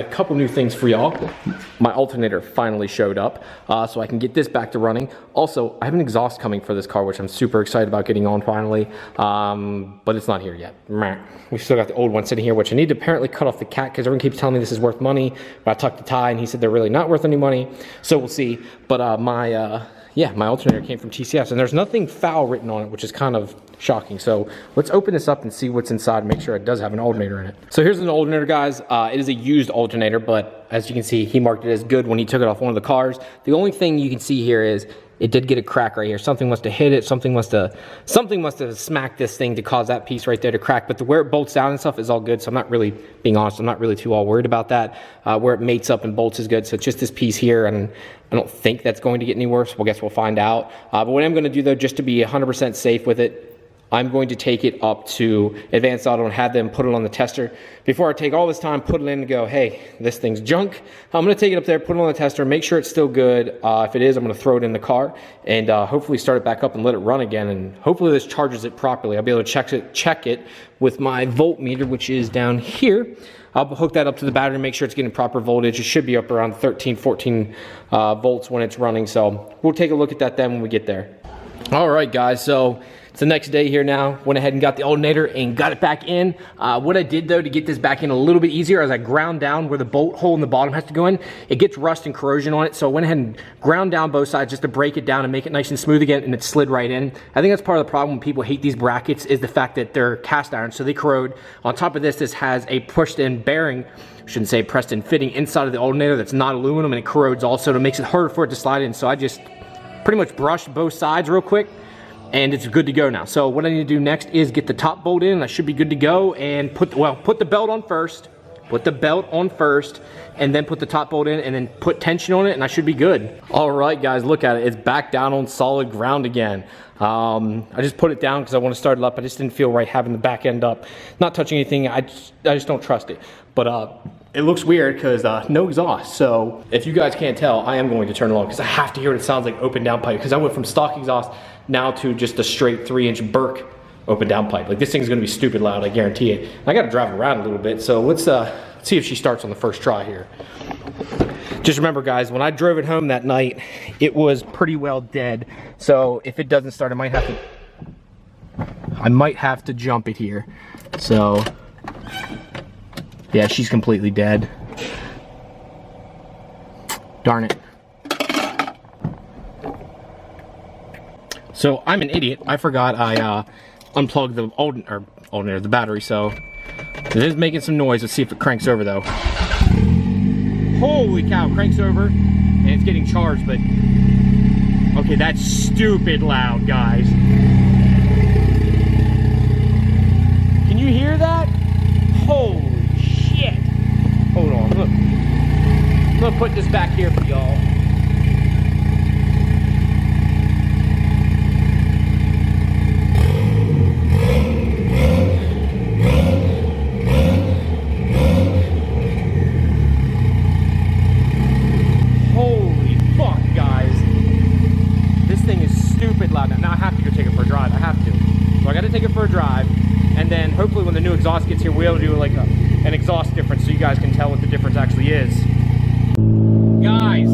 A couple new things for y'all. My alternator finally showed up, so I can get this back to running. Also, I have an exhaust coming for this car, which I'm super excited about getting on finally, but it's not here yet. We still got the old one sitting here, which I need to apparently cut off the cat because everyone keeps telling me this is worth money. But I talked to Ty and he said they're really not worth any money, so we'll see. But my alternator came from TCS, and there's nothing foul written on it, which is kind of shocking. So let's open this up and see what's inside and make sure it does have an alternator in it. So here's an alternator, guys. It is a used alternator, but as you can see, he marked it as good when he took it off one of the cars. The only thing you can see here is it did get a crack right here. Something must have hit it. Something must have smacked this thing to cause that piece right there to crack. But where it bolts down and stuff is all good. So I'm not really, being honest, I'm not really too all worried about that. Where it mates up and bolts is good. So it's just this piece here, and I don't think that's going to get any worse. Well, I guess we'll find out. But what I'm going to do though, just to be 100% safe with it, I'm going to take it up to Advanced Auto and have them put it on the tester. Before I take all this time, put it in and go, hey, this thing's junk. I'm gonna take it up there, put it on the tester, make sure it's still good. If it is, I'm gonna throw it in the car and hopefully start it back up and let it run again. And hopefully this charges it properly. I'll be able to check it with my voltmeter, which is down here. I'll hook that up to the battery and make sure it's getting proper voltage. It should be up around 13, 14 volts when it's running. So we'll take a look at that then when we get there. All right, guys, so it's the next day here now. Went ahead and got the alternator and got it back in. What I did though to get this back in a little bit easier, as I ground down where the bolt hole in the bottom has to go in, it gets rust and corrosion on it. So I went ahead and ground down both sides just to break it down and make it nice and smooth again, and it slid right in. I think that's part of the problem when people hate these brackets, is the fact that they're cast iron, so they corrode. On top of this, this has a pushed in bearing, I shouldn't say pressed in fitting, inside of the alternator that's not aluminum, and it corrodes also, and it makes it harder for it to slide in. So I just pretty much brushed both sides real quick, and it's good to go now. So what I need to do next is get the top bolt in, and I should be good to go, and put the belt on first, and then put the top bolt in, and then put tension on it, and I should be good. All right, guys, look at it. It's back down on solid ground again. I just put it down because I want to start it up. I just didn't feel right having the back end up, not touching anything. I just don't trust it. But it looks weird because no exhaust. So if you guys can't tell, I am going to turn it on because I have to hear what it sounds like open down pipe, because I went from stock exhaust now to just a straight 3-inch Burke open down pipe. Like, this thing's gonna be stupid loud, I guarantee it. I gotta drive it around a little bit, so let's see if she starts on the first try here. Just remember, guys, when I drove it home that night, it was pretty well dead. So if it doesn't start, I might have to jump it here. So yeah, she's completely dead. Darn it. So I'm an idiot. I forgot I unplugged the alternator, the battery, so it is making some noise. Let's see if it cranks over though. Holy cow, cranks over, and it's getting charged, but okay, that's stupid loud, guys. Can you hear that? Holy shit. Hold on, look. I'm gonna put this back here for y'all. Now I have to go take it for a drive. I have to. So I got to take it for a drive, and then hopefully when the new exhaust gets here, we'll be able to do like an exhaust difference, so you guys can tell what the difference actually is. Guys,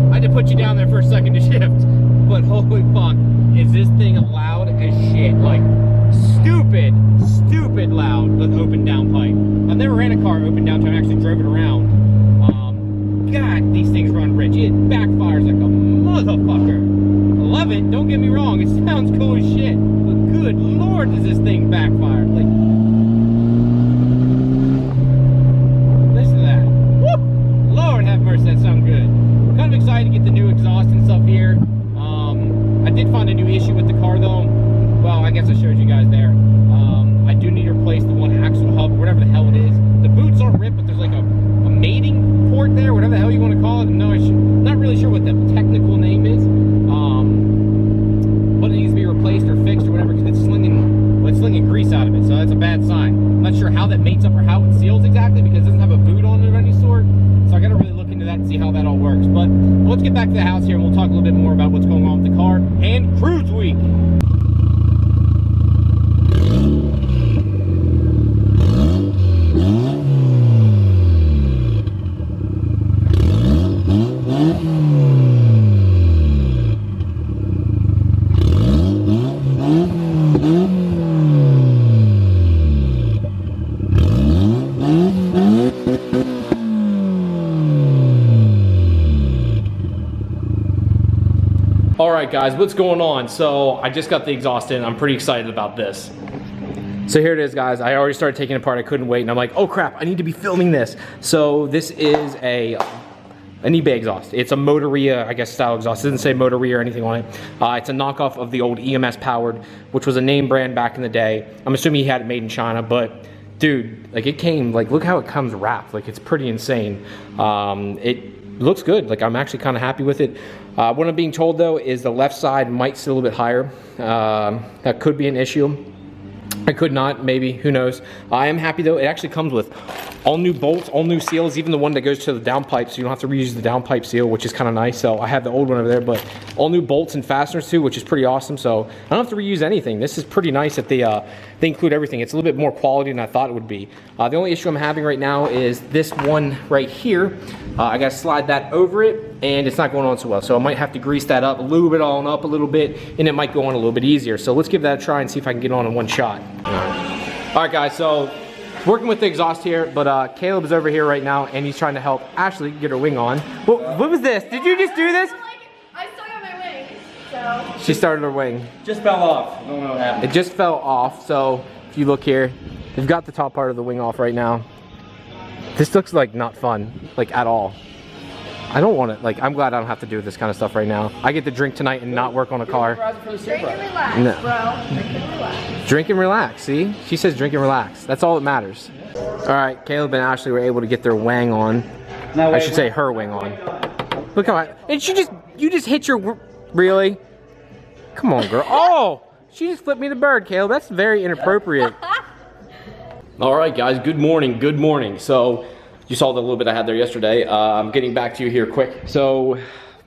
I had to put you down there for a second to shift, but holy fuck, is this thing loud as shit? Like, stupid loud with open down pipe. I've never ran a car open down pipe. I actually drove it around. God, these things run rich. It backfires like a motherfucker. I love it, don't get me wrong, it sounds cool as shit, but good lord does this thing backfire. Like, listen to that. Woo! Lord have mercy, that sounds good. I'm kind of excited to get the new exhaust and stuff here. I did find a new issue with the car though. Well, I guess I showed you guys there. I do need to replace the one axle hub, or whatever the hell it is. The boots aren't ripped, but there's like a mating port there, whatever the hell you want to call it. No, not really sure what the technical name is. But it needs to be replaced or fixed or whatever, because it's slinging grease out of it, so that's a bad sign. I'm not sure how that mates up or how it seals exactly, because it doesn't have a boot on it of any sort. So I got to really look into that and see how that all works. But let's get back to the house here, and we'll talk a little bit more about what's going on with the car and cruise week. Alright guys, what's going on? So I just got the exhaust in. I'm pretty excited about this. So here it is, guys. I already started taking it apart. I couldn't wait, and I'm like, oh crap, I need to be filming this. So this is an eBay exhaust. It's a Motoria, I guess, style exhaust. It doesn't say Motoria or anything on it. It's a knockoff of the old EMS powered, which was a name brand back in the day. I'm assuming he had it made in China, but dude, like it came, like look how it comes wrapped. Like it's pretty insane. It looks good. Like I'm actually kind of happy with it. What I'm being told though is the left side might sit a little bit higher. That could be an issue. I could not, maybe, who knows. I am happy though, it actually comes with all new bolts, all new seals, even the one that goes to the downpipe, so you don't have to reuse the downpipe seal, which is kind of nice. So I have the old one over there, but all new bolts and fasteners too, which is pretty awesome. So I don't have to reuse anything. This is pretty nice that they include everything. It's a little bit more quality than I thought it would be. The only issue I'm having right now is this one right here. I gotta slide that over it, and it's not going on so well. So I might have to grease that up, lube it on up a little bit, and it might go on a little bit easier. So let's give that a try and see if I can get on in one shot. All right guys, so working with the exhaust here, but Caleb is over here right now, and he's trying to help Ashley get her wing on. What was this? Did you just do this? I still got my wing, so. She started her wing. Just fell off. I don't know what happened. It just fell off, so if you look here, they've got the top part of the wing off right now. This looks like not fun, like at all. I don't want it, like I'm glad I don't have to do this kind of stuff right now. I get to drink tonight and not work on a car. Drink and relax, No. bro. Drink and relax. Drink and relax, see? She says drink and relax. That's all that matters. All right, Caleb and Ashley were able to get their wang on. I should say her wing on. Look how and you just hit your, really? Come on, girl. Oh, she just flipped me the bird, Caleb. That's very inappropriate. All right, guys, good morning, good morning. So you saw the little bit I had there yesterday. I'm getting back to you here quick. So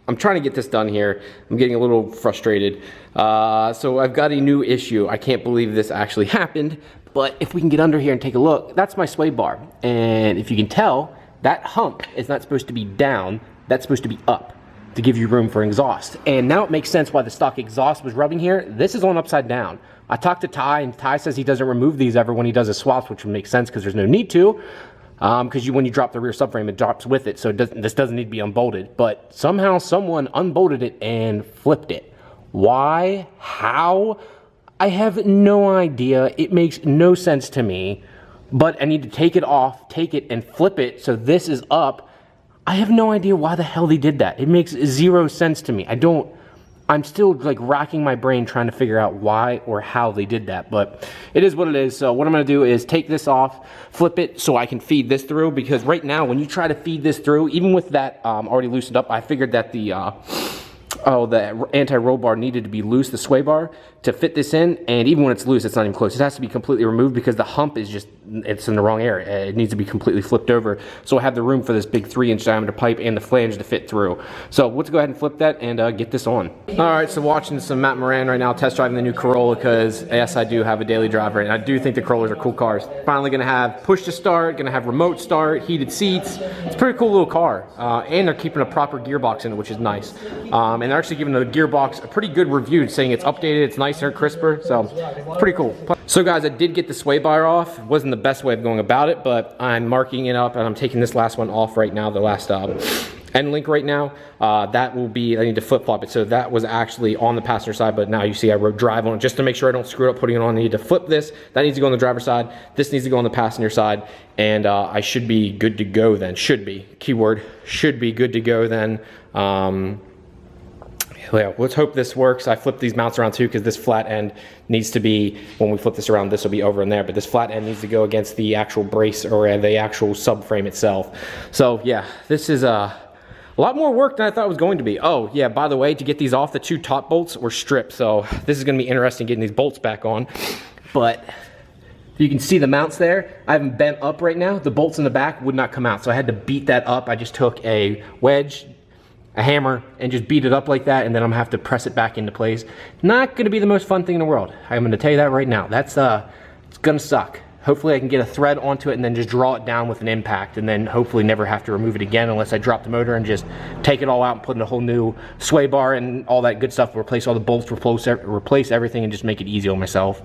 I'm trying to get this done here. I'm getting a little frustrated. So I've got a new issue. I can't believe this actually happened, but if we can get under here and take a look, that's my sway bar. And if you can tell, that hump is not supposed to be down, that's supposed to be up to give you room for exhaust. And now it makes sense why the stock exhaust was rubbing here. This is on upside down. I talked to Ty, and Ty says he doesn't remove these ever when he does his swaps, which would make sense because there's no need to. Because when you drop the rear subframe, it drops with it, so this doesn't need to be unbolted. But somehow someone unbolted it and flipped it. Why? How? I have no idea. It makes no sense to me. But I need to take it off, take it, and flip it so this is up. I have no idea why the hell they did that. It makes zero sense to me. I'm still like racking my brain trying to figure out why or how they did that, but it is what it is. So what I'm gonna do is take this off, flip it so I can feed this through, because right now when you try to feed this through, even with that already loosened up, I figured that the anti-roll bar needed to be loose, the sway bar, to fit this in, and even when it's loose, it's not even close. It has to be completely removed because the hump is just, it's in the wrong area. It needs to be completely flipped over, so I have the room for this big 3-inch diameter pipe and the flange to fit through. So let's go ahead and flip that and get this on. All right, so watching some Matt Moran right now, test driving the new Corolla, because yes, I do have a daily driver, and I do think the Corollas are cool cars. Finally gonna have push to start, gonna have remote start, heated seats. It's a pretty cool little car, and they're keeping a proper gearbox in it, which is nice. And they're actually giving the gearbox a pretty good review, saying it's updated, it's nicer, crisper, so it's pretty cool. So guys, I did get the sway bar off. It wasn't the best way of going about it, but I'm marking it up, and I'm taking this last one off right now, the last end link right now. That will be, I need to flip flop it. So that was actually on the passenger side, but now you see I wrote drive on it just to make sure I don't screw it up putting it on. I need to flip this. That needs to go on the driver's side. This needs to go on the passenger side, and I should be good to go then. Should be, keyword, should be good to go then. Yeah, let's hope this works. I flipped these mounts around too, because this flat end needs to be, when we flip this around, this will be over in there, but this flat end needs to go against the actual brace or the actual subframe itself. So yeah, this is a lot more work than I thought it was going to be. Oh yeah, by the way, to get these off, the 2 top bolts were stripped, so this is gonna be interesting getting these bolts back on. But you can see the mounts there. I have them bent up right now. The bolts in the back would not come out, so I had to beat that up. I just took a wedge, a hammer, and just beat it up like that, and then I'm gonna have to press it back into place. Not gonna be the most fun thing in the world. I'm gonna tell you that right now. That's it's gonna suck. Hopefully I can get a thread onto it and then just draw it down with an impact, and then hopefully never have to remove it again unless I drop the motor and just take it all out and put in a whole new sway bar and all that good stuff, replace all the bolts, replace everything, and just make it easy on myself.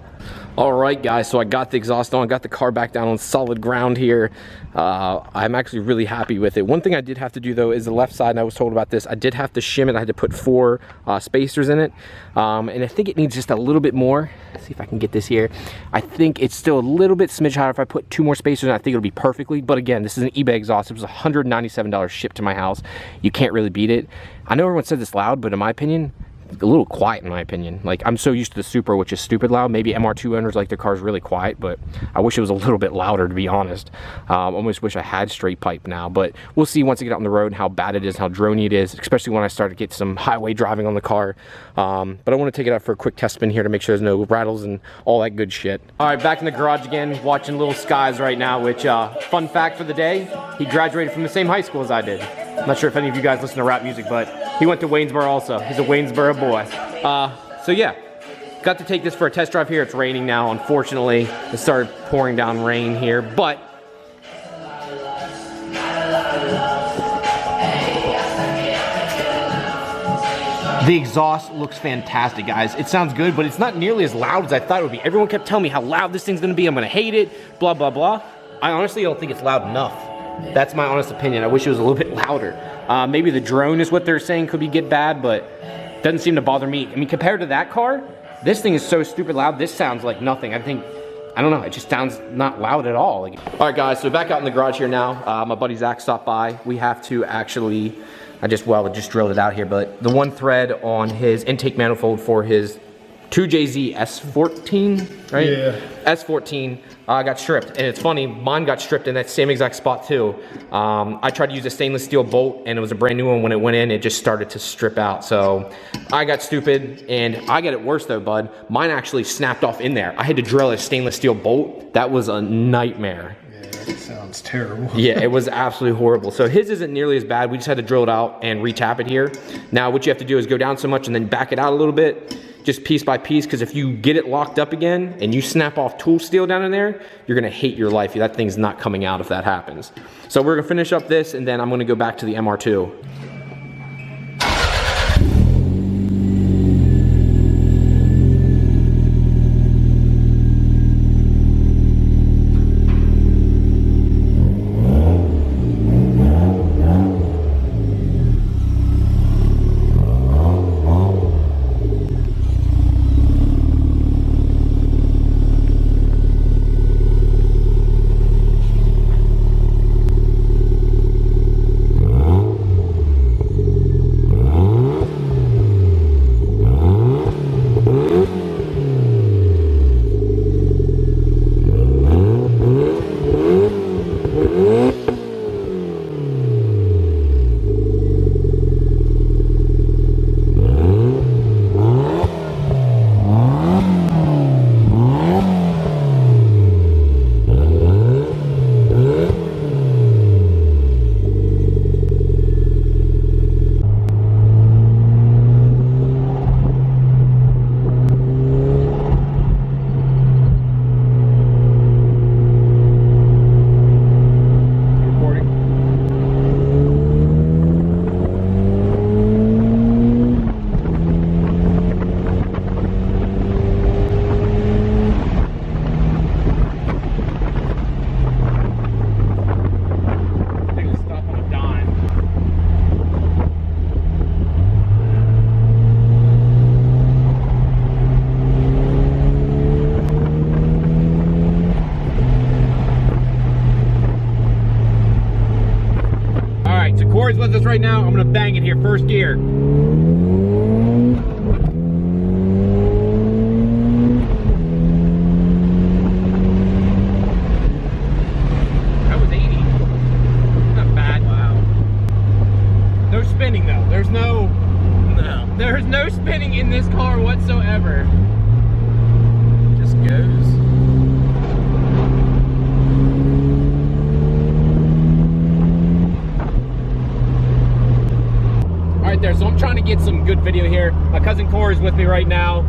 All right, guys, so I got the exhaust on, got the car back down on solid ground here. I'm actually really happy with it. One thing I did have to do, though, is the left side, and I was told about this, I did have to shim it. I had to put 4 spacers in it, and I think it needs just a little bit more. Let's see if I can get this here. I think it's still a little bit smidge higher. If I put 2 more spacers in, I think it'll be perfectly. But again, this is an eBay exhaust. It was $197 shipped to my house. You can't really beat it. I know everyone said this loud, but in my opinion, a little quiet in my opinion. Like, I'm so used to the Supra, which is stupid loud. Maybe MR2 owners like their cars really quiet, but I wish it was a little bit louder, to be honest. Almost wish I had straight pipe now, but we'll see once I get out on the road how bad it is, how droney it is, especially when I start to get some highway driving on the car. But I want to take it out for a quick test spin here to make sure there's no rattles and all that good shit. All right, back in the garage again, watching Little Skies right now, which, fun fact for the day, he graduated from the same high school as I did. I'm not sure if any of you guys listen to rap music, but he went to Waynesboro also. He's a Waynesboro boy. So yeah, got to take this for a test drive here. It's raining now, unfortunately. It started pouring down rain here, but the exhaust looks fantastic, guys. It sounds good, but it's not nearly as loud as I thought it would be. Everyone kept telling me how loud this thing's gonna be. I'm gonna hate it, blah, blah, blah. I honestly don't think it's loud enough. That's my honest opinion. I wish it was a little bit louder. Maybe the drone is what they're saying could get bad, but it doesn't seem to bother me. I mean, compared to that car, this thing is so stupid loud. This sounds like nothing. I don't know, it just sounds not loud at all. All right, guys, so back out in the garage here now. My buddy Zach stopped by. We have to actually, I just drilled it out here, but the one thread on his intake manifold for his 2JZ S14, right? Yeah. S14 got stripped, and it's funny, mine got stripped in that same exact spot too. I tried to use a stainless steel bolt, and it was a brand new one. When it went in, it just started to strip out. So I got stupid, and I got it worse though, bud. Mine actually snapped off in there. I had to drill a stainless steel bolt. That was a nightmare. Yeah, that sounds terrible. Yeah, it was absolutely horrible. So his isn't nearly as bad. We just had to drill it out and retap it here. Now what you have to do is go down so much and then back it out a little bit, just piece by piece, because if you get it locked up again and you snap off tool steel down in there, you're gonna hate your life. That thing's not coming out if that happens. So we're gonna finish up this, and then I'm gonna go back to the MR2. Corey's with us right now. I'm gonna bang it here, first gear. That was 80. Not bad. Wow. No spinning though. There's no spinning in this car whatsoever. Just goes. Right there, so I'm trying to get some good video here. My cousin Corey's with me right now.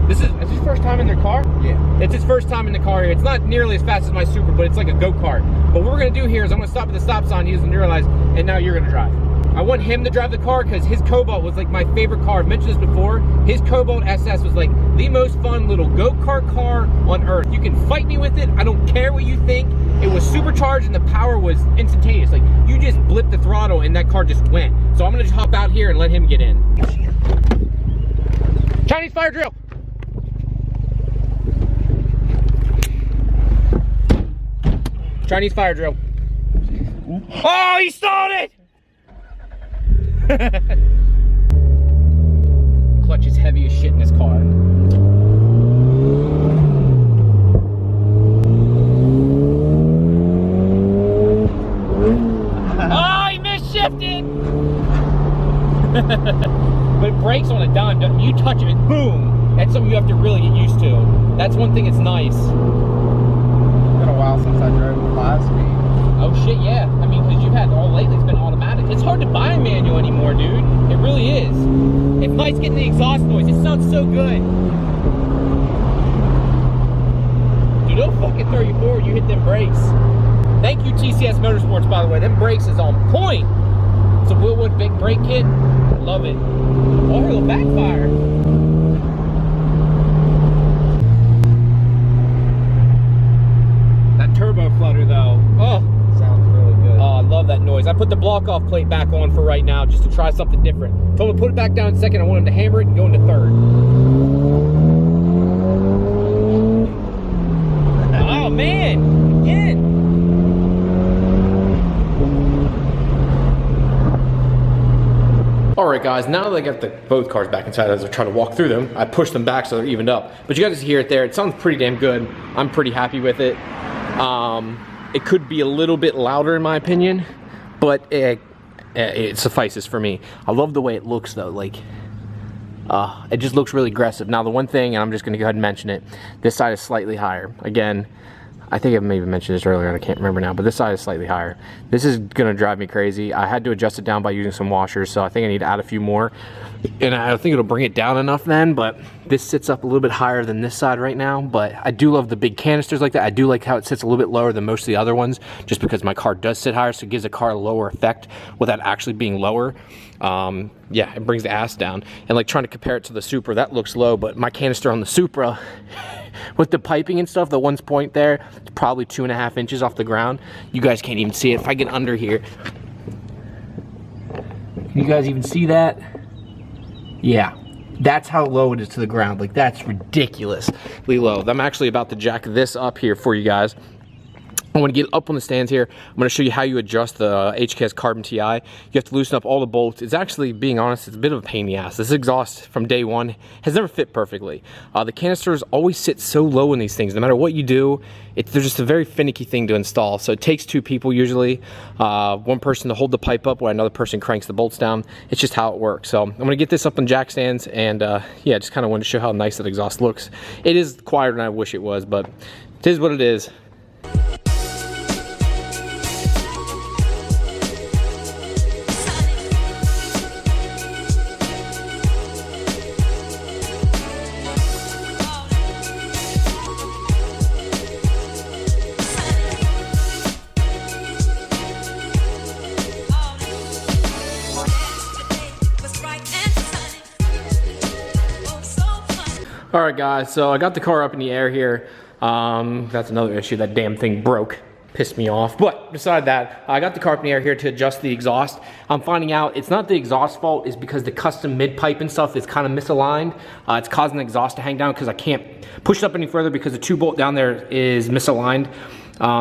Is his first time in their car? Yeah. It's his first time in the car here. It's not nearly as fast as my Supra, but it's like a go-kart. But what we're gonna do here is I'm gonna stop at the stop sign, use the neuralize, and now you're gonna drive. I want him to drive the car because his Cobalt was like my favorite car. I've mentioned this before. His Cobalt SS was like the most fun little go-kart car on earth. You can fight me with it. I don't care what you think. It was supercharged and the power was instantaneous. Like you just blipped the throttle and that car just went. So I'm gonna just hop out here and let him get in. Chinese fire drill. Chinese fire drill. Oh, he stalled it! Clutch is heavy as shit in this car. Oh, he misshifted! But it brakes on a dime. You touch it, boom! That's something you have to really get used to. That's one thing that's nice. It's been a while since I drove a 5-speed. Oh shit, yeah. I mean, because you've had all lately, it's been automatic. It's hard to buy a manual anymore, dude. It really is. It's nice getting the exhaust noise. It sounds so good. Dude, they'll fucking throw you forward. You hit them brakes. Thank you, TCS Motorsports, by the way. Them brakes is on point. It's a Willwood big brake kit. Love it. Oh, her little backfire. That turbo flutter, though. Oh. Sounds really good. Oh, I love that noise. I put the block off plate back on for right now just to try something different. Told him to put it back down in second. I want him to hammer it and go into third. Oh, man. Again. All right, guys, now that I got both cars back inside as I try to walk through them, I pushed them back so they're evened up. But you guys hear it there. It sounds pretty damn good. I'm pretty happy with it. It could be a little bit louder in my opinion, but it suffices for me. I love the way it looks though, like, it just looks really aggressive. Now the one thing, and I'm just gonna go ahead and mention it, this side is slightly higher. Again, I think I maybe mentioned this earlier and I can't remember now, but this side is slightly higher. This is gonna drive me crazy. I had to adjust it down by using some washers, so I think I need to add a few more. And I think it'll bring it down enough then, but this sits up a little bit higher than this side right now. But I do love the big canisters like that. I do like how it sits a little bit lower than most of the other ones, just because my car does sit higher, so it gives the car a lower effect without actually being lower. Yeah, it brings the ass down. And like trying to compare it to the Supra, that looks low, but my canister on the Supra, with the piping and stuff, the one point there, it's probably 2.5 inches off the ground. You guys can't even see it. If I get under here, can you guys even see that? Yeah, that's how low it is to the ground. Like, that's ridiculously low. I'm actually about to jack this up here for you guys. I want to get up on the stands here. I'm going to show you how you adjust the HKS Carbon TI. You have to loosen up all the bolts. It's actually, being honest, it's a bit of a pain in the ass. This exhaust from day one has never fit perfectly. The canisters always sit so low in these things. No matter what you do, they're just a very finicky thing to install. So it takes two people usually. One person to hold the pipe up while another person cranks the bolts down. It's just how it works. So I'm going to get this up on jack stands and yeah, just kind of wanted to show how nice that exhaust looks. It is quieter than I wish it was, but it is what it is. All right, guys, so I got the car up in the air here. That's another issue, that damn thing broke. Pissed me off. But beside that, I got the car up in the air here to adjust the exhaust. I'm finding out it's not the exhaust fault, it's because the custom mid pipe and stuff is kind of misaligned. It's causing the exhaust to hang down because I can't push it up any further because the 2-bolt down there is misaligned.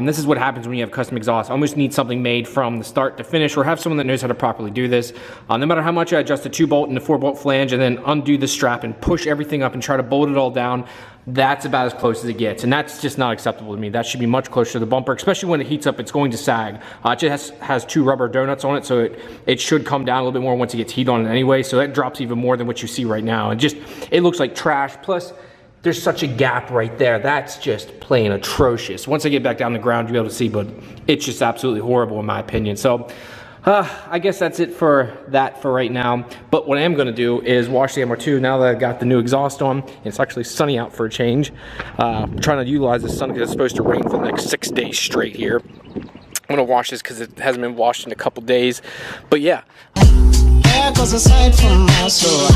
This is what happens when you have custom exhaust. I almost need something made from the start to finish, or have someone that knows how to properly do this. No matter how much I adjust the 2-bolt and the 4-bolt flange and then undo the strap and push everything up and try to bolt it all down, that's about as close as it gets. And that's just not acceptable to me. That should be much closer to the bumper, especially when it heats up, it's going to sag. It just has 2 rubber donuts on it, so it should come down a little bit more once it gets heat on it anyway. So that drops even more than what you see right now. It looks like trash. Plus, there's such a gap right there. That's just plain atrocious. Once I get back down the ground, you'll be able to see, but it's just absolutely horrible in my opinion. So I guess that's it for that for right now. But what I am gonna do is wash the MR2 now that I've got the new exhaust on. And it's actually sunny out for a change. I'm trying to utilize the sun because it's supposed to rain for the next 6 days straight here. gonna wash this because it hasn't been washed in a couple days. But yeah. There goes a sight from my soul.